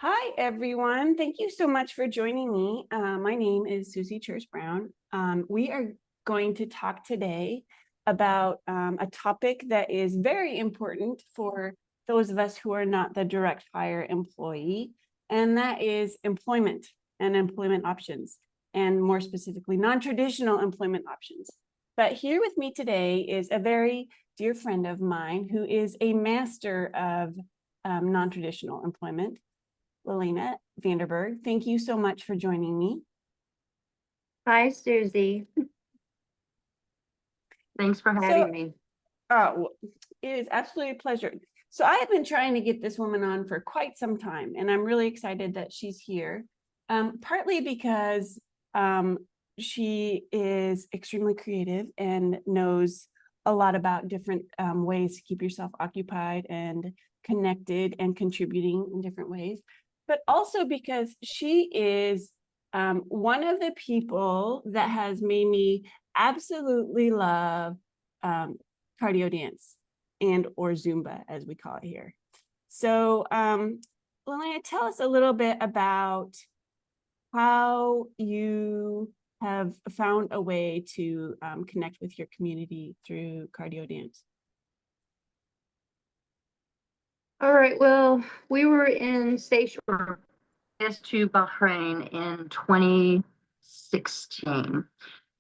Hi, everyone. Thank you so much for joining me. My name is Susie Church Brown. We are going to talk today about a topic that is very important for those of us who are not the direct hire employee, and that is employment and employment options, and more specifically, non-traditional employment options. But here with me today is a very dear friend of mine who is a master of non-traditional employment, Lelania Van de Berg. Thank you so much for joining me. Hi, Susie. Thanks for having me. Oh, it is absolutely a pleasure. So I have been trying to get this woman on for quite some time, and I'm really excited that she's here, partly because she is extremely creative and knows a lot about different ways to keep yourself occupied and connected and contributing in different ways, but also because she is one of the people that has made me absolutely love cardio dance and or Zumba, as we call it here. So Lelania, tell us a little bit about how you have found a way to connect with your community through cardio dance. All right, well, we were in station to Bahrain in 2016,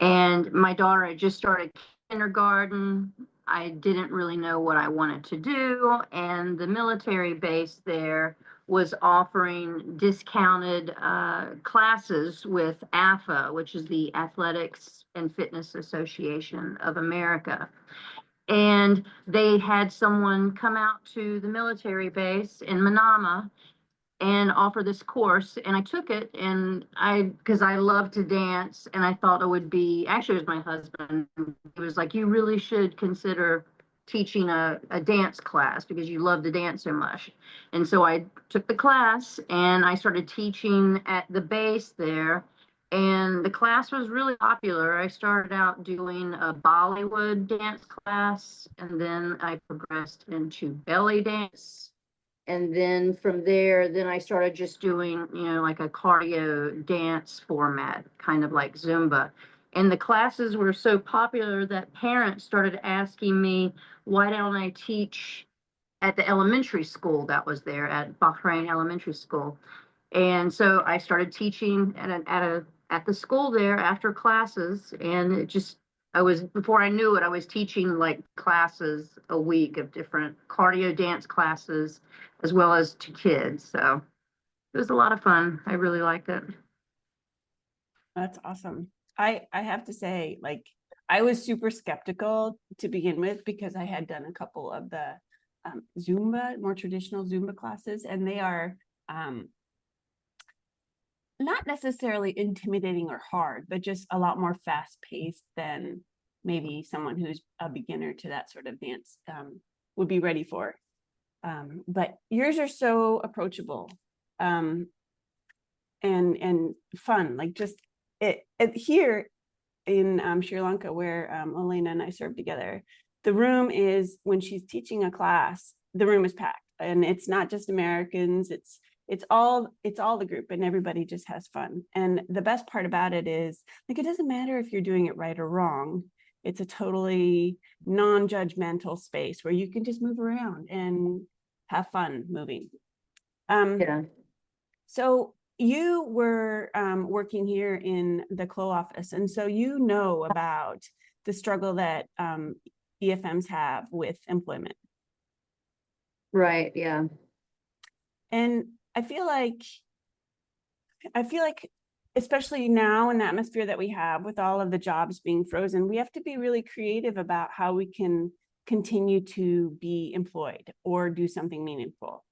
and my daughter had just started kindergarten. I didn't really know what I wanted to do, and the military base there was offering discounted classes with AFA, which is the Athletics and Fitness Association of America. And they had someone come out to the military base in Manama and offer this course, and I took it, and because I love to dance, and I thought it would be, actually it was my husband, he was like, you really should consider teaching a dance class because you love to dance so much. And so I took the class and I started teaching at the base there, and the class was really popular. I started out doing a Bollywood dance class, and then I progressed into belly dance. And then from there, then I started just doing, like a cardio dance format, kind of like Zumba. And the classes were so popular that parents started asking me, why don't I teach at the elementary school that was there at Bahrain Elementary School? And so I started teaching at the school there after classes, and before I knew it, I was teaching like classes a week of different cardio dance classes as well as to kids. So it was a lot of fun. I really liked it. That's awesome. I have to say, like, I was super skeptical to begin with because I had done a couple of the Zumba, more traditional Zumba classes, and they are not necessarily intimidating or hard, but just a lot more fast paced than maybe someone who's a beginner to that sort of dance would be ready for. But yours are so approachable and fun. Like just it here in Sri Lanka, where Elena and I served together, the room is, when she's teaching a class, the room is packed, and it's not just Americans, it's all the group, and everybody just has fun. And the best part about it is, like, it doesn't matter if you're doing it right or wrong. It's a totally non-judgmental space where you can just move around and have fun moving. Yeah. So you were working here in the CLO office, and so you know about the struggle that EFMs have with employment. Right. Yeah. And I feel like, especially now in the atmosphere that we have with all of the jobs being frozen, we have to be really creative about how we can continue to be employed or do something meaningful.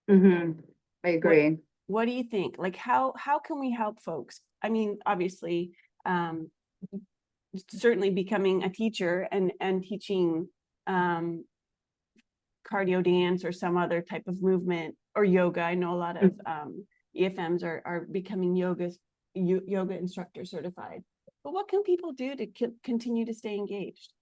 Mm-hmm. I agree. What do you think? Like, how can we help folks? I mean, obviously, certainly becoming a teacher and teaching cardio dance or some other type of movement or yoga. I know a lot of EFMs are becoming yoga instructor certified. But what can people do to continue to stay engaged?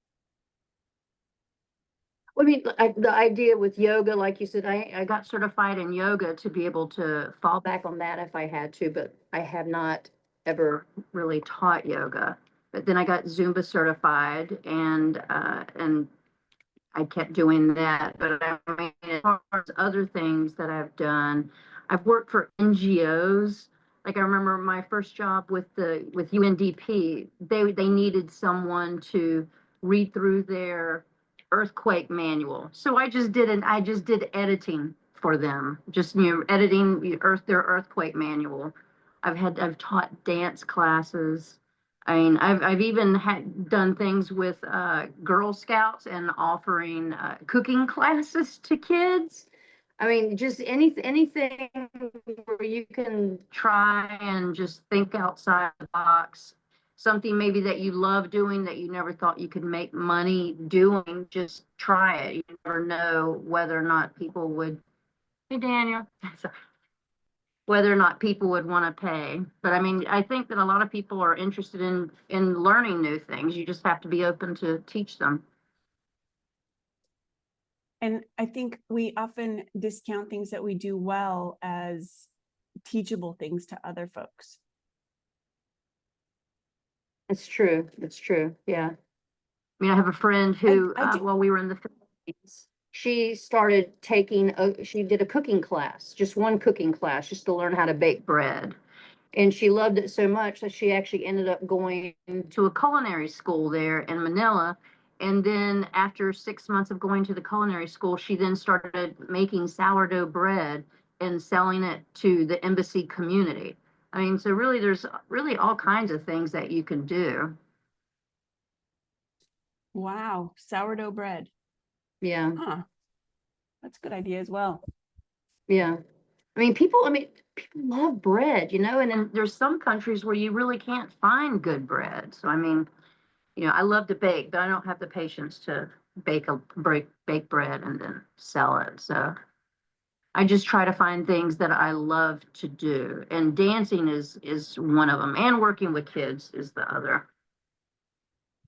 I mean, the idea with yoga, like you said, I got certified in yoga to be able to fall back on that if I had to, but I have not ever really taught yoga. But then I got Zumba certified, and I kept doing that. But I mean, as far as other things that I've done, I've worked for NGOs. Like I remember my first job with UNDP, they needed someone to read through their earthquake manual. So I just did editing for them, just editing their earthquake manual. I've taught dance classes. I mean, I've even done things with Girl Scouts and offering cooking classes to kids. I mean, just anything where you can try and just think outside the box. Something maybe that you love doing that you never thought you could make money doing. Just try it. You never know whether or not people would. Hey, Daniel. Whether or not people would want to pay. But I mean, I think that a lot of people are interested in learning new things. You just have to be open to teach them. And I think we often discount things that we do well as teachable things to other folks. It's true. It's true. Yeah. I mean, I have a friend who, while we were in the Philippines, she started she did a cooking class, just one cooking class, just to learn how to bake bread. And she loved it so much that she actually ended up going to a culinary school there in Manila. And then after 6 months of going to the culinary school, she then started making sourdough bread and selling it to the embassy community. I mean, so really, there's really all kinds of things that you can do. Wow, sourdough bread. Yeah. Huh. That's a good idea as well. Yeah. I mean, people love bread, and then there's some countries where you really can't find good bread. So, I mean, I love to bake, but I don't have the patience to bake bread and then sell it. So I just try to find things that I love to do. And dancing is one of them, and working with kids is the other.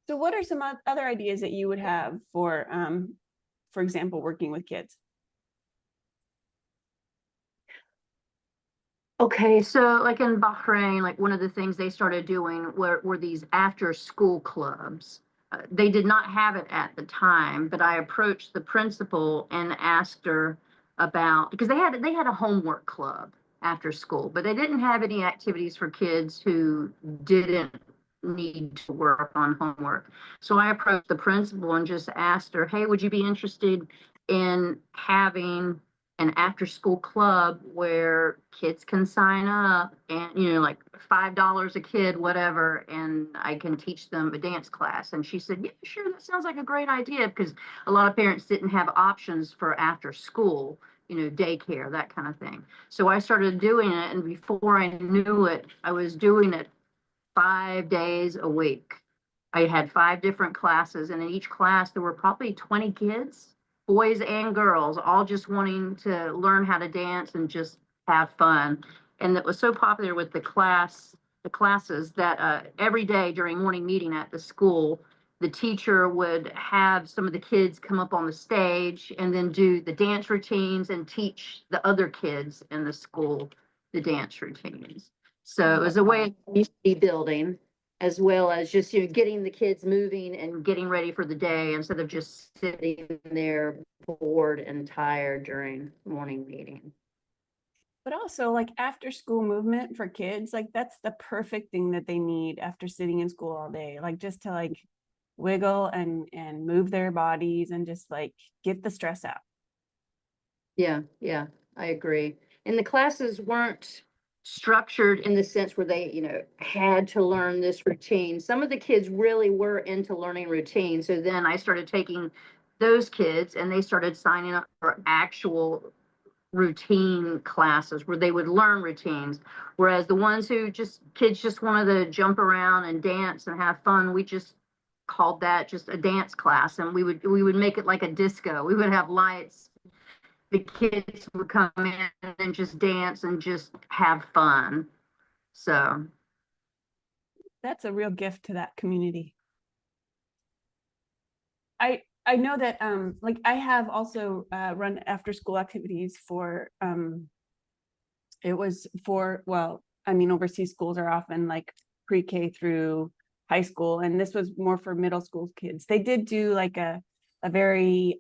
So what are some other ideas that you would have for example, working with kids? Okay, so like in Bahrain, like one of the things they started doing were these after school clubs. They did not have it at the time, but I approached the principal and asked her about, because they had a homework club after school, but they didn't have any activities for kids who didn't need to work on homework. So I approached the principal and just asked her, "Hey, would you be interested in having an after school club where kids can sign up and, like $5 a kid, whatever, and I can teach them a dance class?" And she said, "Yeah, sure, that sounds like a great idea," because a lot of parents didn't have options for after school, daycare, that kind of thing. So I started doing it, and before I knew it, I was doing it 5 days a week. I had 5 different classes, and in each class there were probably 20 kids, boys and girls, all just wanting to learn how to dance and just have fun. And it was so popular with the classes that every day during morning meeting at the school, the teacher would have some of the kids come up on the stage and then do the dance routines and teach the other kids in the school the dance routines. So it was a way of community building, as well as just, getting the kids moving and getting ready for the day instead of just sitting there bored and tired during morning meeting. But also like after school movement for kids, like that's the perfect thing that they need after sitting in school all day, like just to like wiggle and move their bodies and just like get the stress out. Yeah, yeah, I agree. And the classes weren't structured in the sense where they, had to learn this routine. Some of the kids really were into learning routine. So then I started taking those kids and they started signing up for actual routine classes where they would learn routines. Whereas the ones kids just wanted to jump around and dance and have fun, we just called that just a dance class. And we would make it like a disco. We would have lights, the kids would come in and just dance and just have fun. So That's a real gift to that community. I know that like I have also run after school activities for it was for, well, I mean, overseas schools are often like pre-K through high school, and this was more for middle school kids. They did do like a very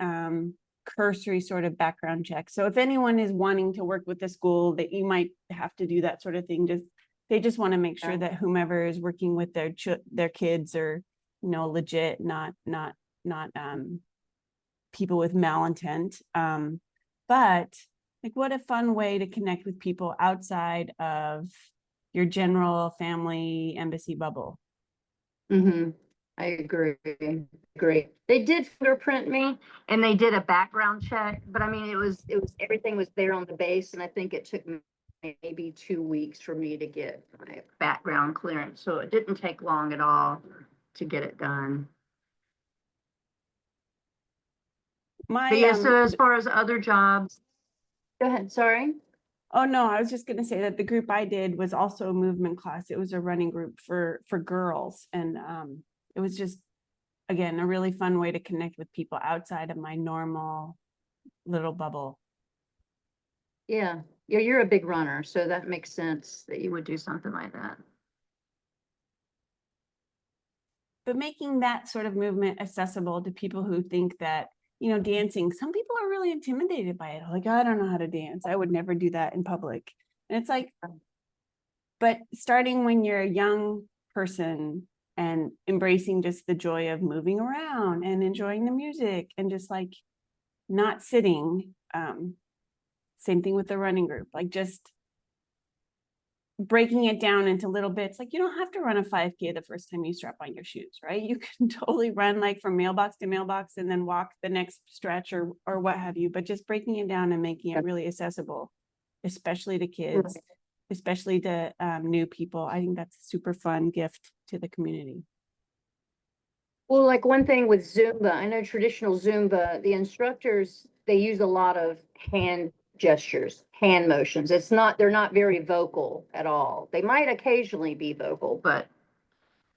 cursory sort of background check. So if anyone is wanting to work with the school, that you might have to do that sort of thing. Just they just want to make sure that whomever is working with their kids are, you know, legit, not people with malintent. But like, what a fun way to connect with people outside of your general family embassy bubble. Mm-hmm. I agree. They did fingerprint me and they did a background check, but I mean, it was everything was there on the base, and I think it took me maybe 2 weeks for me to get my background clearance. So it didn't take long at all to get it done. My But yeah, so as far as other jobs, go ahead, sorry. Oh no, I was just going to say that the group I did was also a movement class. It was a running group for girls, and it was just, again, a really fun way to connect with people outside of my normal little bubble. Yeah, you're a big runner, so that makes sense that you would do something like that. But making that sort of movement accessible to people who think that, you know, dancing, some people are really intimidated by it. Like, I don't know how to dance. I would never do that in public. And it's like, but starting when you're a young person and embracing just the joy of moving around and enjoying the music and just like not sitting. Same thing with the running group, like just breaking it down into little bits. Like, you don't have to run a 5K the first time you strap on your shoes, right? You can totally run like from mailbox to mailbox and then walk the next stretch or what have you, but just breaking it down and making it really accessible, especially to kids, Right. especially to new people. I think that's a super fun gift to the community. Well, like one thing with Zumba, I know traditional Zumba, the instructors, they use a lot of hand gestures, hand motions. They're not very vocal at all. They might occasionally be vocal, but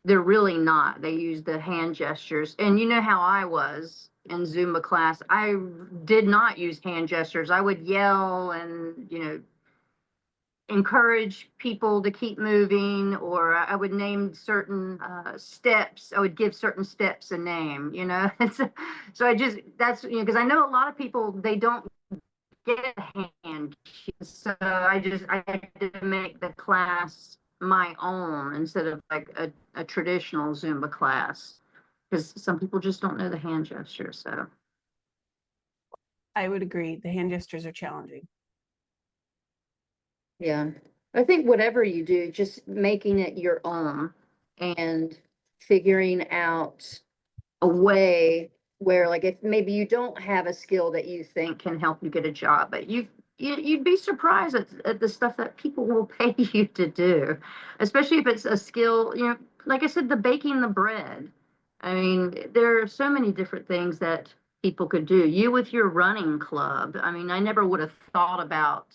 they're really not. They use the hand gestures. And you know how I was in Zumba class. I did not use hand gestures. I would yell and, encourage people to keep moving, or I would name certain steps. I would give certain steps a name, so that's, because I know a lot of people, they don't get a hand. So I had to make the class my own instead of like a traditional Zumba class, because some people just don't know the hand gesture. So I would agree. The hand gestures are challenging. yeah, I think whatever you do, just making it your own and figuring out a way where, like, if maybe you don't have a skill that you think can help you get a job, but you'd be surprised at the stuff that people will pay you to do, especially if it's a skill, like I said, the baking the bread. I mean, there are so many different things that people could do. You with your running club. I mean, I never would have thought about,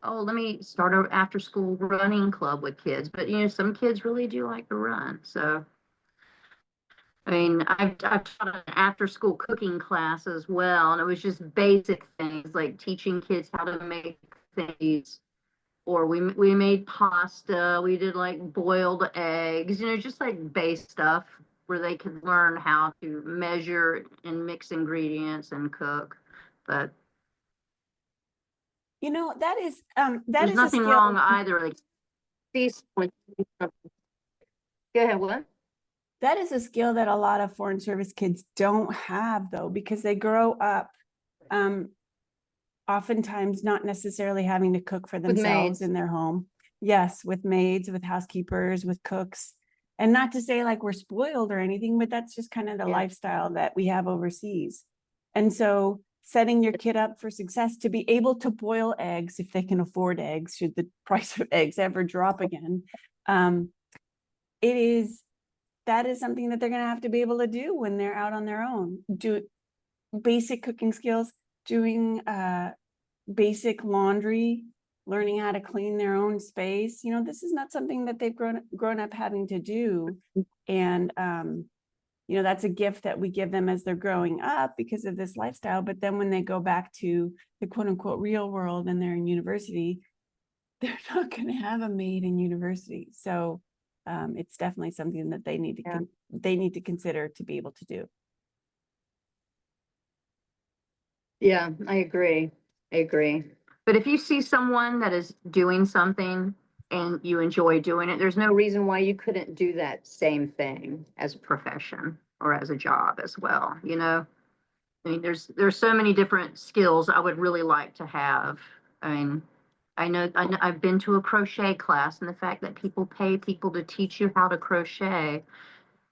oh, let me start an after school running club with kids. But, some kids really do like to run. So, I mean, I've taught an after school cooking class as well. And it was just basic things like teaching kids how to make things. Or we made pasta. We did like boiled eggs, just like base stuff where they could learn how to measure and mix ingredients and cook. But that there's is a nothing skill. wrong either. Like, go ahead, what? That is a skill that a lot of foreign service kids don't have, though, because they grow up oftentimes not necessarily having to cook for themselves in their home. Yes, with maids, with housekeepers, with cooks. And not to say like we're spoiled or anything, but that's just kind of the lifestyle that we have overseas. And so setting your kid up for success to be able to boil eggs if they can afford eggs, should the price of eggs ever drop again, that is something that they're going to have to be able to do when they're out on their own. Do basic cooking skills, doing basic laundry, learning how to clean their own space. This is not something that they've grown up having to do. And you know, that's a gift that we give them as they're growing up because of this lifestyle. But then when they go back to the quote unquote real world and they're in university, they're not going to have a maid in university. So it's definitely something that they need to they need to consider to be able to do. Yeah, I agree. I agree. But if you see someone that is doing something and you enjoy doing it, there's no reason why you couldn't do that same thing as a profession or as a job as well, you know? I mean, there's so many different skills I would really like to have. I mean, I know I've been to a crochet class, and the fact that people pay people to teach you how to crochet.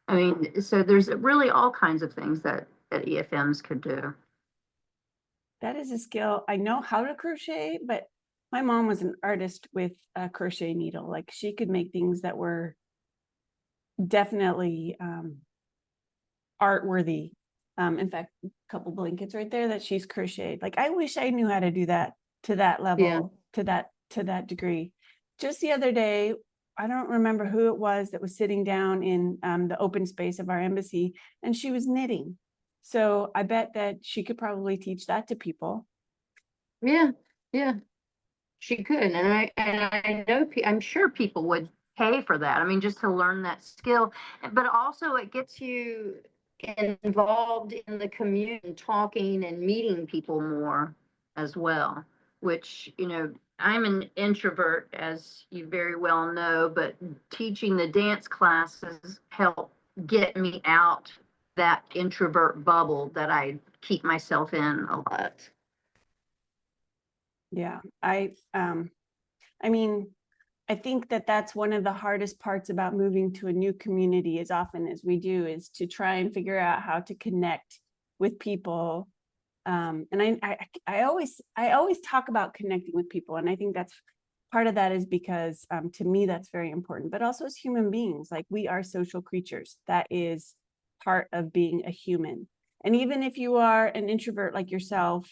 I mean, so there's really all kinds of things that EFMs could do. That is a skill. I know how to crochet, but my mom was an artist with a crochet needle. Like she could make things that were definitely art worthy. In fact, a couple blankets right there that she's crocheted. Like I wish I knew how to do that to that level, to that degree. Just the other day, I don't remember who it was that was sitting down in the open space of our embassy, and she was knitting. So I bet that she could probably teach that to people. Yeah, yeah, she could, and I know I'm sure people would pay for that. I mean, just to learn that skill, but also it gets you involved in the community, talking and meeting people more as well. Which, you know, I'm an introvert, as you very well know, but teaching the dance classes help get me out that introvert bubble that I keep myself in a lot. Yeah, I mean, I think that that's one of the hardest parts about moving to a new community as often as we do, is to try and figure out how to connect with people. And I always talk about connecting with people, and I think that's part of that is because to me that's very important. But also as human beings, like we are social creatures. That is part of being a human. And even if you are an introvert like yourself,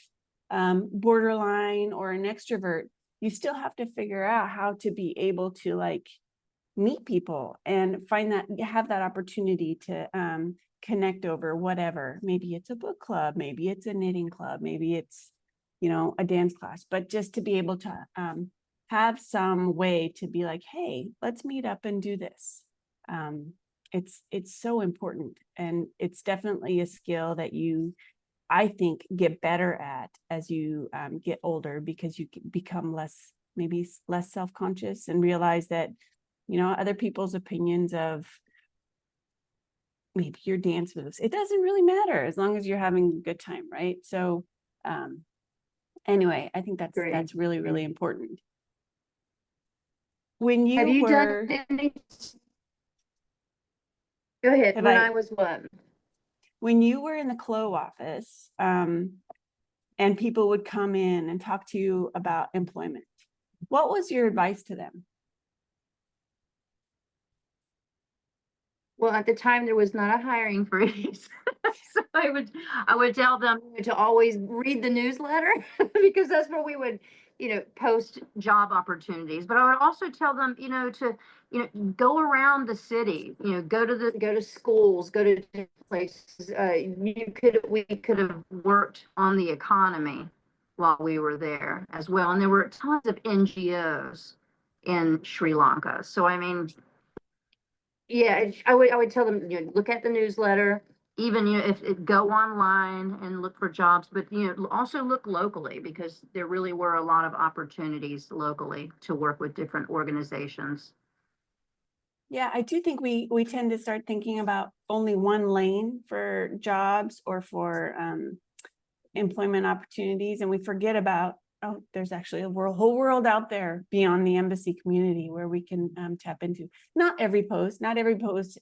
borderline or an extrovert, you still have to figure out how to be able to like meet people and find that, have that opportunity to connect over whatever. Maybe it's a book club, maybe it's a knitting club, maybe it's, you know, a dance class, but just to be able to have some way to be like, hey, let's meet up and do this. It's so important, and it's definitely a skill that you, I think, get better at as you get older, because you become maybe less self-conscious and realize that, you know, other people's opinions of maybe your dance moves, it doesn't really matter as long as you're having a good time, right? So anyway, I think that's really, really important. When you Have you were done any? Go ahead. I was what? When you were in the CLO office, and people would come in and talk to you about employment, what was your advice to them? Well, at the time there was not a hiring freeze. So I would tell them to always read the newsletter because that's where we would, you know, post job opportunities. But I would also tell them, you know, to, you know, go around the city, you know, go to schools, go to different places. We could have worked on the economy while we were there as well. And there were tons of NGOs in Sri Lanka. So I mean, yeah, I would tell them, you know, look at the newsletter, even, you know, if it go online and look for jobs, but, you know, also look locally, because there really were a lot of opportunities locally to work with different organizations. Yeah, I do think we tend to start thinking about only one lane for jobs or for employment opportunities, and we forget about, oh, there's actually a whole world out there beyond the embassy community where we can tap into. Not every post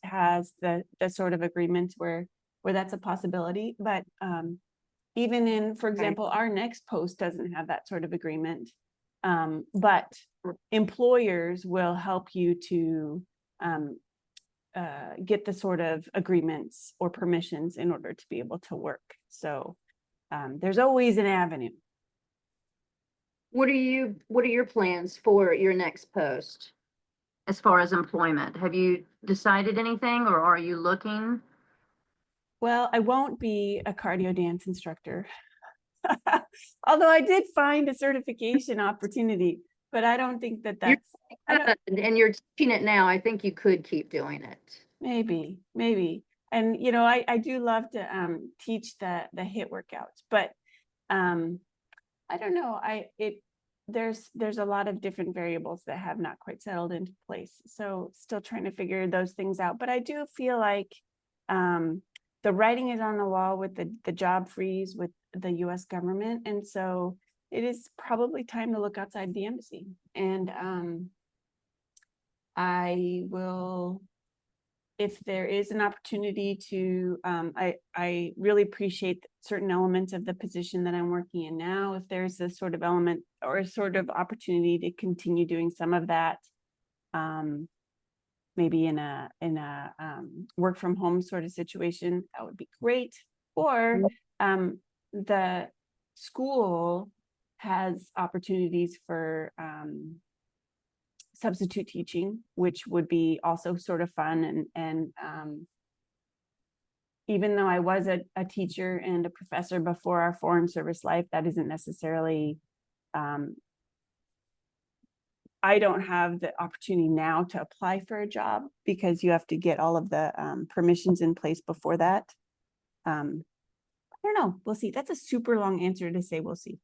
has the sort of agreements where that's a possibility, but even in, for example, our next post doesn't have that sort of agreement, but employers will help you to get the sort of agreements or permissions in order to be able to work. So there's always an avenue. What are your plans for your next post as far as employment? Have you decided anything, or are you looking? Well, I won't be a cardio dance instructor. Although I did find a certification opportunity, but I don't think that You're that's, I don't, and you're teaching it now. I think you could keep doing it. maybe. And, I do love to teach the HIIT workouts, but I don't know. There's a lot of different variables that have not quite settled into place. So still trying to figure those things out. But I do feel like the writing is on the wall with the job freeze with the US government. And so it is probably time to look outside the embassy. And I will, if there is an opportunity to, I really appreciate certain elements of the position that I'm working in now. If there's a sort of element or a sort of opportunity to continue doing some of that, maybe in a work from home sort of situation, that would be great. Or the school has opportunities for substitute teaching, which would be also sort of fun. And even though I was a teacher and a professor before our foreign service life, that isn't necessarily, I don't have the opportunity now to apply for a job because you have to get all of the permissions in place before that. I don't know. We'll see. That's a super long answer to say we'll see.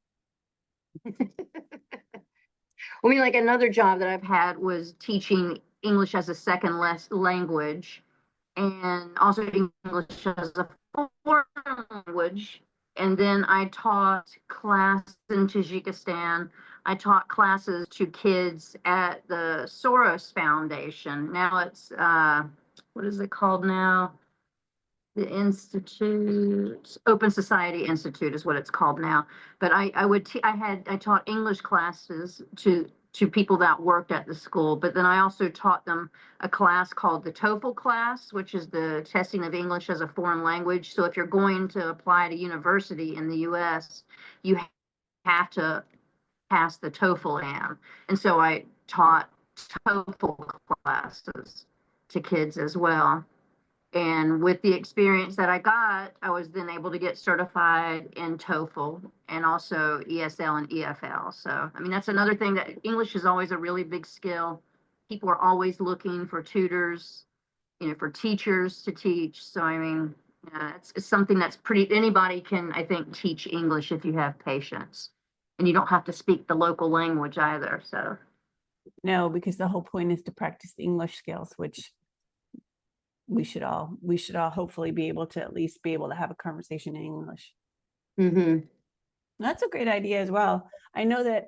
I mean, like another job that I've had was teaching English as a second language and also English as a foreign language. And then I taught class in Tajikistan. I taught classes to kids at the Soros Foundation. Now it's, what is it called now? The Institute, Open Society Institute is what it's called now. But I taught English classes to people that worked at the school, but then I also taught them a class called the TOEFL class, which is the testing of English as a foreign language. So if you're going to apply to university in the US, you have to pass the TOEFL exam. And so I taught TOEFL classes to kids as well. And with the experience that I got, I was then able to get certified in TOEFL and also ESL and EFL. So, I mean, that's another thing, that English is always a really big skill. People are always looking for tutors, for teachers to teach. So, I mean, it's something that's anybody can, I think, teach English if you have patience. And you don't have to speak the local language either. So, no, because the whole point is to practice the English skills, which we should all hopefully be able to at least be able to have a conversation in English. That's a great idea as well. I know that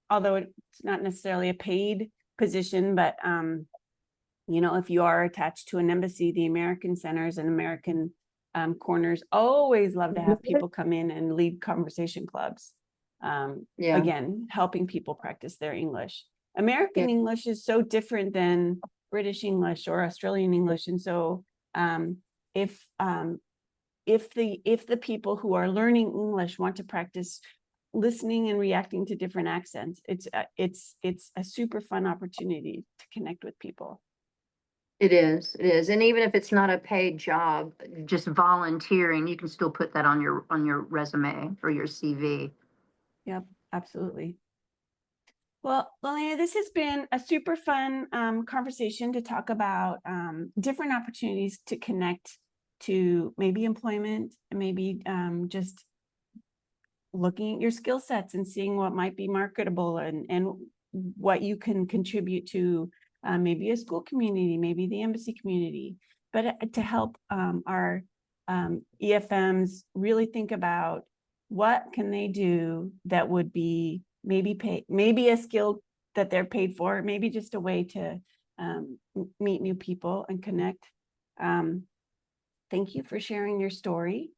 although it's not necessarily a paid position, but if you are attached to an embassy, the American centers and American corners always love to have people come in and lead conversation clubs. Again, helping people practice their English. American English is so different than British English or Australian English. And so if the people who are learning English want to practice listening and reacting to different accents, it's a super fun opportunity to connect with people. It is. And even if it's not a paid job, just volunteering, you can still put that on your resume or your CV. Yep, absolutely. Well, Lelania, this has been a super fun conversation to talk about different opportunities to connect to maybe employment and maybe just looking at your skill sets and seeing what might be marketable and what you can contribute to maybe a school community, maybe the embassy community, but to help our EFMs really think about what can they do that would be maybe a skill that they're paid for, maybe just a way to meet new people and connect. Thank you for sharing your story.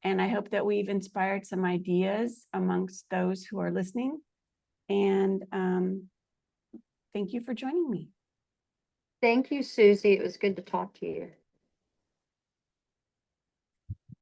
And I hope that we've inspired some ideas amongst those who are listening. And thank you for joining me. Thank you, Susie. It was good to talk to you.